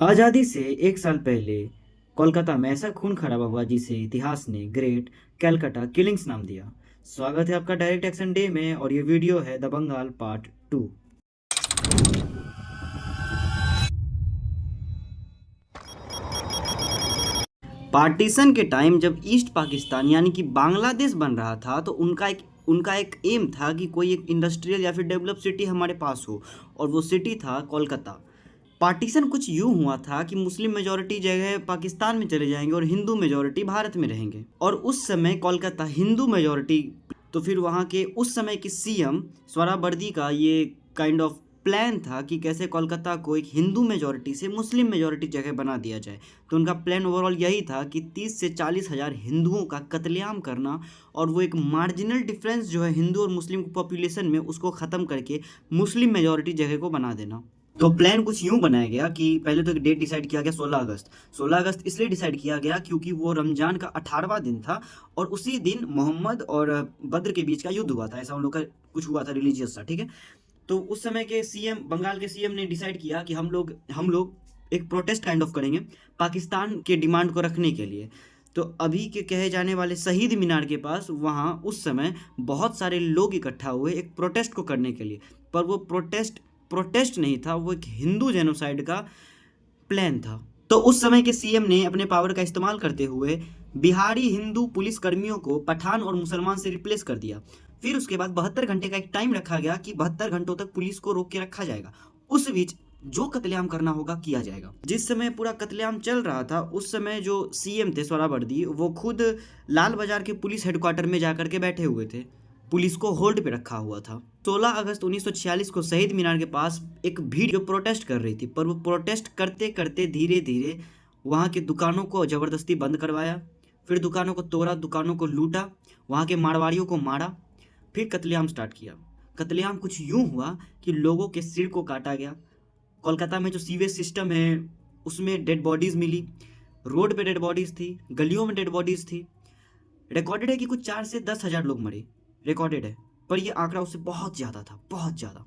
आज़ादी से 1 साल पहले कोलकाता में ऐसा खून खराबा हुआ जिसे इतिहास ने ग्रेट कैलकाटा किलिंग्स नाम दिया। स्वागत है आपका डायरेक्ट एक्शन डे में और ये वीडियो है द बंगाल पार्ट 2। पार्टीशन के टाइम जब ईस्ट पाकिस्तान यानी कि बांग्लादेश बन रहा था तो उनका एक एम था कि कोई एक इंडस्ट्रियल या फिर डेवलप सिटी हमारे पास हो, और वो सिटी था कोलकाता। पार्टीशन कुछ यूं हुआ था कि मुस्लिम मेजॉरिटी जगह पाकिस्तान में चले जाएंगे और हिंदू मेजॉरिटी भारत में रहेंगे, और उस समय कोलकाता हिंदू मेजॉरिटी। तो फिर वहाँ के उस समय की सीएम सोहरावर्दी का ये काइंड ऑफ प्लान था कि कैसे कोलकाता को एक हिंदू मेजॉरिटी से मुस्लिम मेजॉरिटी जगह बना दिया जाए। तो उनका प्लान ओवरऑल यही था कि 30 से 40 हज़ार हिंदुओं का कत्लेआम करना, और वो एक मार्जिनल डिफरेंस जो है हिंदू और मुस्लिम पॉपुलेशन में, उसको ख़त्म करके मुस्लिम मेजॉरिटी जगह को बना देना। तो प्लान कुछ यूं बनाया गया कि पहले तो एक डेट डिसाइड किया गया 16 अगस्त। 16 अगस्त इसलिए डिसाइड किया गया क्योंकि वो रमजान का 18वां दिन था, और उसी दिन मोहम्मद और बद्र के बीच का युद्ध हुआ था। ऐसा उन लोग का कुछ हुआ था, रिलीजियस सा, ठीक है। तो उस समय के सीएम, बंगाल के सीएम ने डिसाइड किया कि हम लोग एक प्रोटेस्ट काइंड ऑफ करेंगे पाकिस्तान के डिमांड को रखने के लिए। तो अभी के कहे जाने वाले शहीद मीनार के पास वहाँ उस समय बहुत सारे लोग इकट्ठा हुए एक प्रोटेस्ट को करने के लिए। पर वो प्रोटेस्ट नहीं था, वो एक हिंदू जेनोसाइड का प्लान था। तो उस समय के सीएम ने अपने पावर का इस्तेमाल करते हुए बिहारी हिंदू पुलिस कर्मियों को पठान और मुसलमान से रिप्लेस कर दिया। फिर उसके बाद 72 घंटे का एक टाइम रखा गया कि 72 घंटों तक पुलिस को रोक के रखा जाएगा। उस बीच जो कत्लेआम करना होगा किया जाएगा। जिस समय पूरा कत्लेआम चल रहा था उस समय जो सीएम थे सोहरावर्दी, वो खुद लाल बाजार के पुलिस हेडक्वार्टर में जाकर के बैठे हुए थे। पुलिस को होल्ड पे रखा हुआ था। 16 अगस्त 1946 को शहीद मीनार के पास एक भीड़ जो प्रोटेस्ट कर रही थी, पर वो प्रोटेस्ट करते करते धीरे धीरे वहाँ के दुकानों को ज़बरदस्ती बंद करवाया, फिर दुकानों को तोड़ा, दुकानों को लूटा, वहाँ के मारवाड़ियों को मारा, फिर कत्लेआम स्टार्ट किया। कत्लेआम कुछ यूं हुआ कि लोगों के सिर को काटा गया। कोलकाता में जो सीवेज सिस्टम है उसमें डेड बॉडीज़ मिली, रोड पे डेड बॉडीज़ थी, गलियों में डेड बॉडीज़ थी। रिकॉर्डेड है कि कुछ 4 से 10 हज़ार लोग मरे, रिकॉर्डेड है। पर ये आंकड़ा उससे बहुत ज़्यादा था, बहुत ज़्यादा।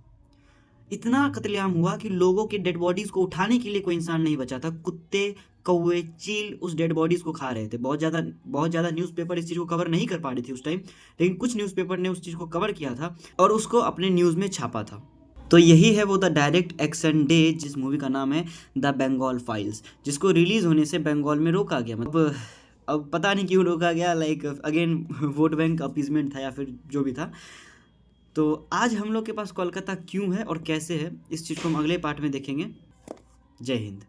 इतना कत्लेआम हुआ कि लोगों के डेड बॉडीज़ को उठाने के लिए कोई इंसान नहीं बचा था। कुत्ते, कौवे, चील उस डेड बॉडीज़ को खा रहे थे। बहुत ज़्यादा न्यूज़पेपर इस चीज़ को कवर नहीं कर पा रही थी उस टाइम, लेकिन कुछ न्यूज़पेपर ने उस चीज़ को कवर किया था और उसको अपने न्यूज़ में छापा था। तो यही है वो द डायरेक्ट एक्शन डे, जिस मूवी का नाम है द बंगाल फाइल्स, जिसको रिलीज़ होने से बंगाल में रोका गया। मतलब अब पता नहीं क्यों रोका गया, like again vote bank appeasement था या फिर जो भी था। तो आज हम लोग के पास कोलकाता क्यों है और कैसे है, इस चीज़ को हम अगले पार्ट में देखेंगे। जय हिंद।